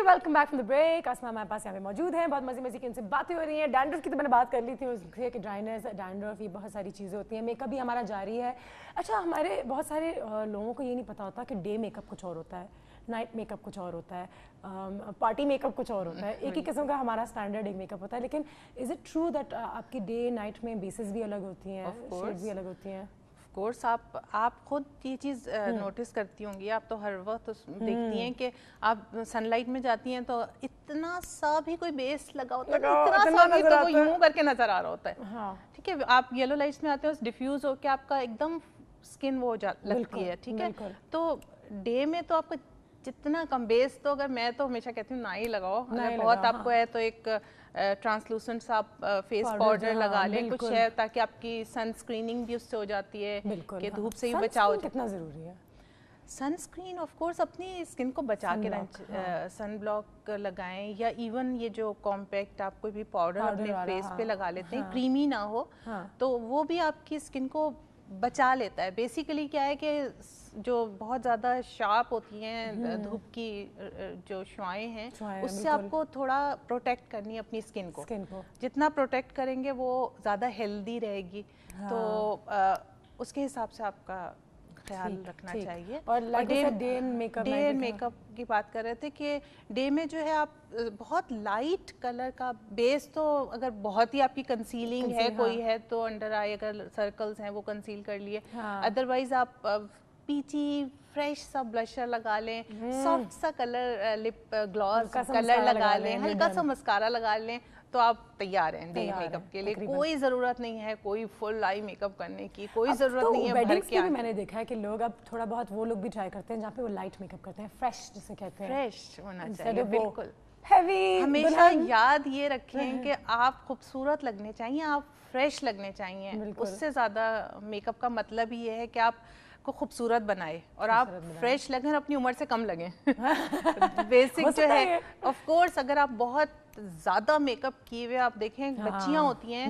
Welcome back from the break. Asma हमारे पास यहाँ पे मौजूद हैं, बहुत मज़े की उनसे बातें हो रही हैं। डैंड्रफ की तो मैंने बात कर ली थी, उससे कि ड्राइनेस, डैंड्रफ, ये बहुत सारी चीज़ें होती हैं। मेकअप भी हमारा जारी है। अच्छा, हमारे बहुत सारे लोगों को ये नहीं पता होता कि डे मेकअप कुछ और होता है, नाइट मेकअप कुछ और होता है, पार्टी मेकअप कुछ और होता है। एक ही किस्म का हमारा स्टैंडर्ड एक मेकअप होता है। लेकिन इज़ इट ट्रू दैट आपकी डे नाइट में बेसिस भी अलग होती हैं, शेड्स भी अलग होती हैं? कोर्स आप खुद ये चीज़ नोटिस करती होंगी, आप तो हर वक्त देखती हैं कि आप सनलाइट में जाती हैं तो इतना सा भी कोई बेस लगा होता है, इतना सा भी तो वो यूं करके नजर आ रहा होता है। ठीक है, आप येलो लाइट्स में आते हो, डिफ्यूज होकर आपका एकदम स्किन वो लगती है। ठीक है, तो डे में तो आपको जितना कम बेस, तो अगर मैं तो हमेशा कहती हूँ ना ही लगाओ, अगर बहुत आपको है तो एक ट्रांसलूसेंट सा फेस पाउडर लगा लें, कुछ है, ताकि आपकी सन स्क्रीनिंग भी उससे हो जाती है कि धूप से ही बचाव। कितना ज़रूरी है सनस्क्रीन? ऑफ कोर्स अपनी स्किन को बचा के सन ब्लॉक लगाएं, या इवन ये जो कॉम्पैक्ट आप कोई भी पाउडर अपने फेस पे लगा लेते हैं, क्रीमी ना हो, तो वो भी आपकी स्किन को बचा लेता है। बेसिकली क्या है कि जो बहुत ज़्यादा शार्प होती हैं धूप की जो शुआएं हैं, उससे आपको थोड़ा प्रोटेक्ट करनी है अपनी स्किन को। जितना प्रोटेक्ट करेंगे वो ज़्यादा हेल्दी रहेगी। तो उसके हिसाब से आपका ख्याल रखना चाहिए। और डे मेकअप की बात कर रहे थे कि डे में जो है आप बहुत लाइट कलर का बेस, तो अगर बहुत ही आपकी कंसीलिंग है कोई है तो अंडर आई अगर सर्कल्स हैं वो कंसील कर लिए। अदरवाइज आप पीची फ्रेश सा ब्लशर लगा लें, सॉफ्ट सा कलर लिप ग्लॉस कलर लगा लें, हल्का सा मस्कारा लगा लें, तो आप तैयार हैं डे मेकअप के लिए। कोई ज़रूरत नहीं है कोई फुल आई मेकअप करने की, कोई ज़रूरत नहीं है भर के। मैंने देखा है कि लोग अब थोड़ा बहुत वो लोग भी ट्राई करते हैं जहाँ पे वो लाइट मेकअप करते हैं, फ्रेश जिसे कहते हैं, फ्रेश होना चाहिए, बिल्कुल हेवी। हमेशा याद ये रखें कि आप खूबसूरत लगने चाहिए, आप फ्रेश लगने चाहिए। उससे ज़्यादा मेकअप का मतलब ही ये है कि आप को खूबसूरत बनाए और आप फ्रेश लगें, अपनी उम्र से कम लगें। बेसिक जो है, ऑफ कोर्स अगर आप बहुत ज़्यादा मेकअप किए हुए आप देखें, बच्चियां होती हैं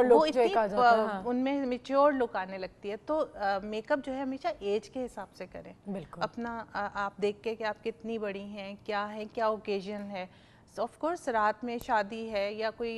वो इतनी उनमें मैच्योर लुक आने लगती है। तो मेकअप जो है हमेशा एज के हिसाब से करें, अपना आप देख के कि आप कितनी बड़ी हैं, क्या है, क्या ओकेजन है। ऑफ कोर्स रात में शादी है या कोई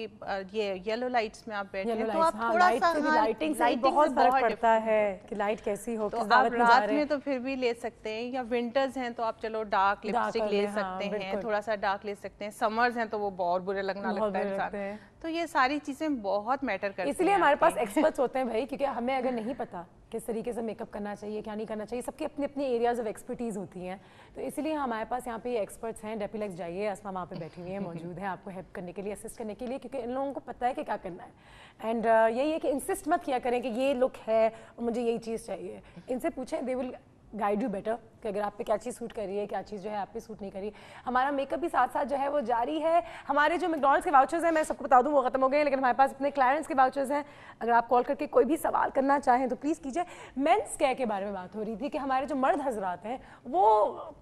ये येलो लाइट्स में आप बैठे हैं तो आप थोड़ा सा लाइटिंग से बहुत फर्क पड़ता है कि लाइट कैसी हो, तो आप रात में तो फिर भी ले सकते हैं, या विंटर्स हैं तो आप चलो डार्क लिपस्टिक ले सकते हैं, थोड़ा सा डार्क ले सकते हैं। समर्स हैं तो वो बहुत बुरे लगना लगता है। तो ये सारी चीजें बहुत मैटर करती हैं। इसलिए हमारे पास एक्सपर्ट्स होते हैं भाई, क्योंकि हमें अगर नहीं पता किस तरीके से मेकअप करना चाहिए, क्या नहीं करना चाहिए, सबकी अपनी अपनी एरियाज ऑफ एक्सपर्टीज होती हैं। तो इसलिए हमारे पास यहाँ पे एक्सपर्ट्स हैं। डेपिलेक्स जाइए, आसमा वहाँ पे बैठी हुई है, मौजूद है आपको हेल्प करने के लिए, असिस्ट करने के लिए, क्योंकि इन लोगों को पता है कि क्या करना है। एंड यही है कि इंसिस्ट मत किया करें कि ये लुक है और मुझे यही चीज़ चाहिए। इनसे पूछें, they will guide you better कि अगर आप पे क्या चीज़ सूट कर रही है, क्या चीज़ जो है आप पे सूट नहीं करी। हमारा मेकअप भी साथ साथ जो है वो जारी है। हमारे जो मैकडॉनल्ड्स के वाउचर्स हैं, मैं सबको बता दूं वो खत्म हो गए हैं, लेकिन हमारे पास अपने क्लाइंट्स के वाउचर्स हैं। अगर आप कॉल करके कोई भी सवाल करना चाहें तो प्लीज़ कीजिए। मेंस केयर के बारे में बात हो रही थी कि हमारे जो मर्द हजरात हैं वो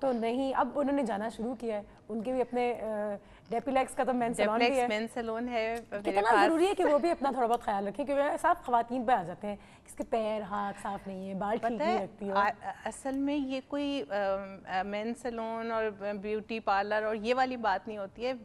तो नहीं, अब उन्होंने जाना शुरू किया है, उनके भी अपने डेपिलेक्स का तो मेंस सैलून है। कितना ज़रूरी है कि वो भी अपना थोड़ा बहुत ख्याल रखें, क्योंकि सब खवातीन पे आ जाते हैं इसके पैर हाथ साफ नहीं है, बाल ठीक नहीं रखती है। असल में ये कोई मेंस सैलून और ब्यूटी पार्लर और ये वाली बात नहीं होती है।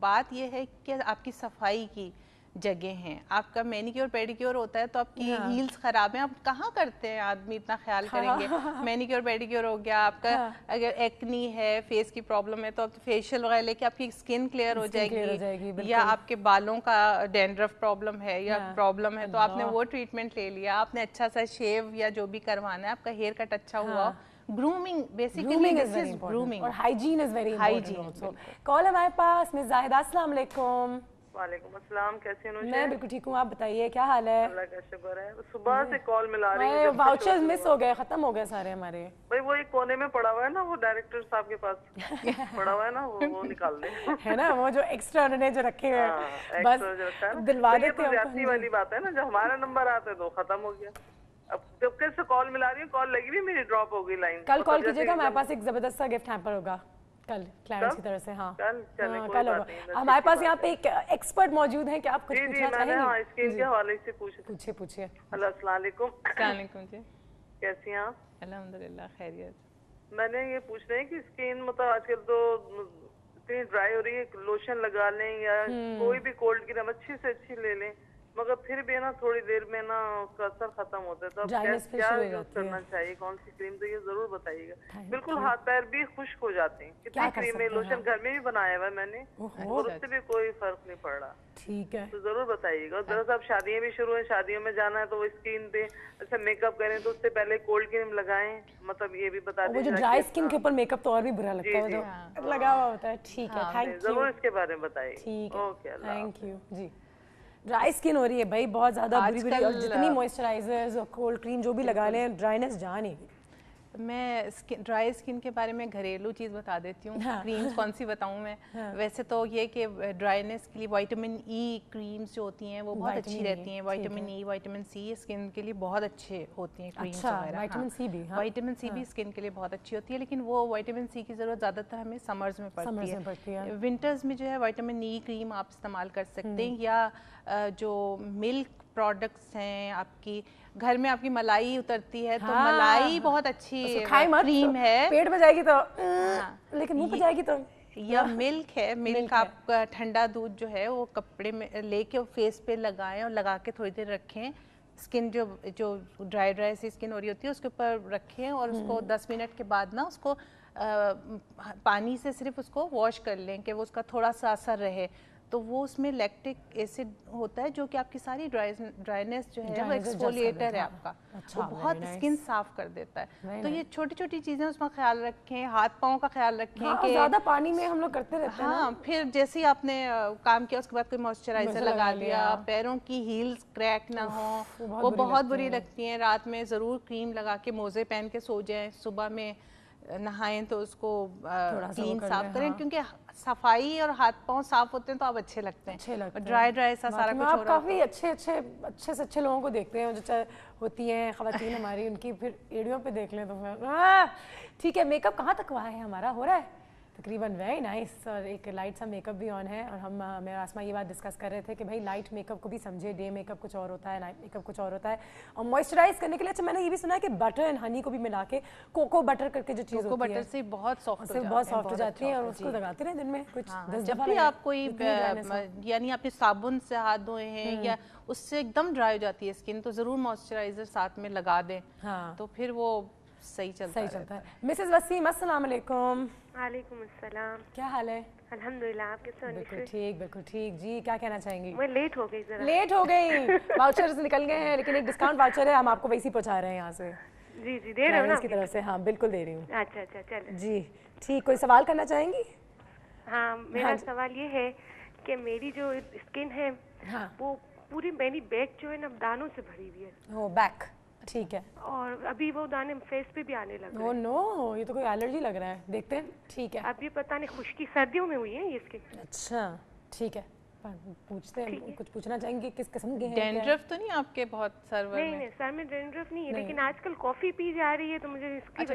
बात ये है कि आपकी सफाई की जगह हैं, आपका मैनिक्योर पेडिक्योर होता है तो आपकी हील्स खराब हैं, आप कहाँ करते हैं आदमी इतना ख्याल करेंगे। मैनिक्योर पेडिक्योर हो गया आपका, अगर एक्नी है, फेस की प्रॉब्लम है तो आप फेशियल वगैरह लेके आपकी स्किन क्लियर हो जाएगी। या आपके बालों का डैंड्रफ प्रॉब्लम है या प्रॉब्लम है तो आपने वो ट्रीटमेंट ले लिया, आपने अच्छा सा शेव या जो भी करवाना है, आपका हेयर कट अच्छा हुआ। Grooming, basically this is grooming और hygiene is very important also. Call हमारे पास मिस जाहिदा, अस्सलाम वालेकुम। वालेकुम अस्सलाम, कैसी हैं? मैं बिल्कुल ठीक हूँ, आप बताइए क्या हाल है? अल्लाह का शुक्र है। सुबह से कॉल मिला रही हूँ, वाउचर्स मिस हो गए, खत्म हो गए सारे हमारे। भाई वो एक कोने में पड़ा हुआ है ना, वो डायरेक्टर साहब के पास पड़ा हुआ है ना, वो निकाल दे। है ना वो जो एक्स्ट्रा उन्होंने जो रखे हुए बस दिलवा देते हैं। ज्यादती वाली बात है ना, जब हमारा नंबर आता है तो खत्म हो गया। अब जब कैसे कॉल मिला रही हूँ, कॉल लगी हुई, मेरी ड्रॉप हो गई लाइन। कल कॉल कीजिएगा, हमारे पास एक जबरदस्त सा गिफ्ट हैम्पर होगा कल क्लाइंट्स की तरह से। हाँ कल होगा। हमारे पास यहाँ पे एक एक्सपर्ट मौजूद है, क्या आप कुछ पूछना चाहेंगे? हाँ, स्किन के हवाले से पूछिए पूछिए। अस्सलाम वालेकुम। जी, कैसी हैं आप? अल्हम्दुलिल्लाह खैरियत। मैंने ये पूछ रहे हैं कि स्किन मतलब आजकल तो इतनी ड्राई हो रही है, लोशन लगा लें या कोई भी कोल्ड क्रीम अच्छी से अच्छी ले लें, मगर फिर भी ना थोड़ी देर में ना उसका असर खत्म होता है। तो अब क्या यूज करना चाहिए, कौन सी क्रीम, तो ये जरूर बताइएगा। बिल्कुल हाथ पैर भी खुश्क हो जाते हैं। कितनी क्रीमें, लोशन घर में भी बनाया हुआ है मैंने, और उससे भी कोई फर्क नहीं पड़ रहा। ठीक है, तो जरूर बताइएगा। दरअसल अब शादियां भी शुरू है, शादियों में जाना है तो वो स्किन पे अच्छा मेकअप करें तो उससे पहले कोल्ड क्रीम लगाएं, मतलब ये भी बता दीजिए। वो जो ड्राई स्किन के ऊपर मेकअप तो और भी बुरा लगता है, जो लगा हुआ होता है। ठीक है, थैंक यू, जरूर इसके बारे में बताइए। ठीक है, ओके, थैंक यू जी। ड्राई स्किन हो रही है भाई बहुत ज्यादा बुरी, और जितनी मॉइस्चराइजर्स और कोल्ड क्रीम जो भी लगा लें ड्राइनेस जा नहीं। मैं ड्राई स्किन के बारे में घरेलू चीज़ बता देती हूँ। क्रीम्स कौन सी बताऊँ मैं? वैसे तो ये कि ड्राइनेस के लिए विटामिन ई क्रीम्स जो होती हैं वो बहुत अच्छी रहती हैं। Vitamin E, vitamin C skin के लिए बहुत अच्छे होती हैं क्रीम्स वगैरह। विटामिन सी भी, विटामिन सी भी स्किन के लिए बहुत अच्छी होती है, लेकिन वो विटामिन सी की ज़रूरत ज़्यादातर हमें समर्स में पड़ती है। विंटर्स में जो है विटामिन ई क्रीम आप इस्तेमाल कर सकते हैं, या जो मिल्क प्रोडक्ट्स हैं, आपकी घर में आपकी मलाई उतरती है तो मलाई बहुत अच्छी क्रीम है। पेट में जाएगी तो लेकिन मुंह पे जाएगी तो, या मिल्क है, मिल्क आपका ठंडा दूध जो है वो कपड़े में लेके फेस पे लगाएं और लगा के थोड़ी देर रखें। स्किन जो ड्राई सी स्किन हो रही होती है उसके ऊपर रखें और उसको 10 मिनट के बाद ना उसको पानी से सिर्फ उसको वॉश कर लें कि वो उसका थोड़ा सा असर रहे। तो वो उसमें लैक्टिक एसिड होता है जो कि आपकी सारी ड्राइनेस जो है वो एक्सफोलिएटर है आपका, वो बहुत स्किन साफ कर देता है। तो ये छोटी छोटी चीजें उसमें ख्याल रखें। हाथ पाँव का ख्याल रखें कि ज्यादा पानी में हम लोग करते रहते हैं। हाँ, फिर जैसे ही आपने काम किया उसके बाद कोई मॉइस्चराइजर लगा लिया। पैरों की हील्स क्रैक ना हो, वो बहुत बुरी लगती हैं। रात में जरूर क्रीम लगा के मोजे पहन के सो जाएं, सुबह में नहाएं तो उसको क्लीन साफ करें, क्योंकि सफाई और हाथ पाँव साफ होते हैं तो आप अच्छे लगते हैं। ड्राई सा सारा कुछ हो रहा है। काफी अच्छे से अच्छे लोगों को देखते हैं जो होती हैं खवातीन हमारी, उनकी फिर एड़ियों पे देख लें तो फिर ठीक है। मेकअप कहाँ तक हुआ है हमारा, हो रहा है तकरीबन, वेरी नाइस। और एक लाइट सा मेकअप भी ऑन है, और हम मैं आसमा ये बात डिस्कस कर रहे थे कि भाई लाइट मेकअप को भी समझे, डे मेकअप कुछ और होता है, नाइट मेकअप कुछ और होता है। और मॉइस्चराइज करने के लिए अच्छा मैंने ये भी सुना है कि बटर एंड हनी को भी मिला के, कोको बटर करके जो चीज़ होती है, बटर से बहुत सॉफ्ट हो जाती है, और उसको लगाते रहे दिन में कुछ 10 जब भी आप कोई यानी आपने साबुन से हाथ धोए हैं या उससे एकदम ड्राई हो जाती है स्किन, तो जरूर मॉइस्चराइजर साथ में लगा दें, तो फिर वो सही चलता है। मिसेस वसीम, अस्सलाम वालेकुम। वालेकुम अस्सलाम। क्या हाल है? अल्हम्दुलिल्लाह, आप कैसे हैं? बिल्कुल ठीक जी। क्या कहना चाहेंगी? मैं लेट हो गई जरा। लेट हो गई वाउचर्स निकल गए हैं, लेकिन एक डिस्काउंट वाउचर है, हम आपको वैसे ही पहुंचा रहे हैं यहाँ से। जी दे रहे हो ना की तरफ से? हाँ बिल्कुल दे रही हूँ। अच्छा चलो जी ठीक। कोई सवाल करना चाहेंगी? हाँ, मेरा सवाल ये है कि मेरी जो स्किन है वो पूरी मेरी बैक जो है ना दानों से भरी हुई है। ओ बैक, ठीक है। और अभी वो दाने फेस पे भी आने लगे। ओह नो, ये तो कोई एलर्जी लग रहा है, देखते हैं। ठीक है, अभी पता नहीं, खुश्की सर्दियों में हुई है ये स्किन। अच्छा ठीक है, पूछते हैं। कुछ पूछना चाहेंगे? किस किस्म के हैं? डैंड्रफ तो नहीं आपके बहुत सर में? नहीं सर में डैंड्रफ नहीं है, लेकिन आजकल कॉफी पी जा रही है तो मुझे इसकी वजह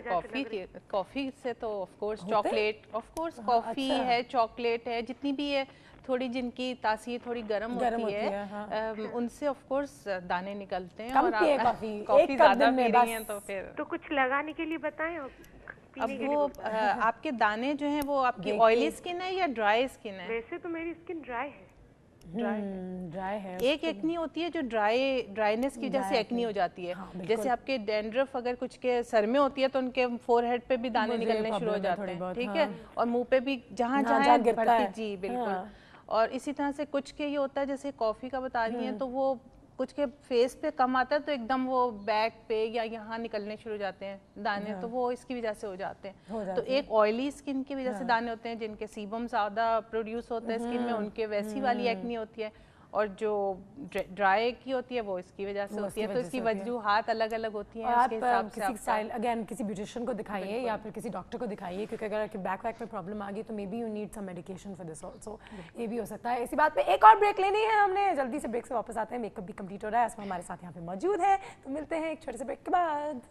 से कॉफी से तो of course chocolate, of course coffee है, चॉकलेट है, जितनी भी है थोड़ी जिनकी तासीर थोड़ी गर्म होती है, उनसे ऑफ कोर्स दाने निकलते हैं। और कॉफी ज्यादा पी रही हैं तो फिर तो कुछ लगाने के लिए बताएं। अब वो आपके दाने जो हैं वो आपकी ऑयली स्किन है या ड्राई स्किन है? वैसे तो मेरी स्किन ड्राई है। ड्राई है। एक एक्नी होती है जो ड्राइनेस की वजह से एक्नी हो जाती है। जैसे आपके डैंड्रफ अगर कुछ के सर में होती है तो उनके फोरहेड पे भी दाने निकलने शुरू हो जाते हैं, ठीक है, और मुंह पे भी जहाँ बढ़ती। जी बिल्कुल। और इसी तरह से कुछ के ये होता है, जैसे कॉफी का बता रही हैं, तो वो कुछ के फेस पे कम आता है तो एकदम वो बैक पे या यहाँ निकलने शुरू हो जाते हैं दाने, तो वो इसकी वजह से हो जाते हैं। तो एक ऑयली स्किन की वजह से दाने होते हैं, जिनके सीबम ज़्यादा प्रोड्यूस होता है स्किन में, उनके वैसी वाली एक्नी होती है। और जो ड्राई की होती है वो इसकी वजह से होती है। तो इसकी वजूहात अलग अलग होती हैं। आप किसी स्टाइल अगेन किसी ब्यूटिशियन को दिखाइए या फिर किसी डॉक्टर को दिखाइए, क्योंकि अगर बैक में प्रॉब्लम आ गई तो maybe you need some medication for this also, ये भी हो सकता है। इसी बात पे एक और ब्रेक लेनी है हमने, जल्दी से ब्रेक से वापस आते हैं। मेकअप भी कंप्लीट हो रहा है, हमारे साथ यहाँ पे मौजूद है, तो मिलते हैं एक छोटे से ब्रेक के बाद।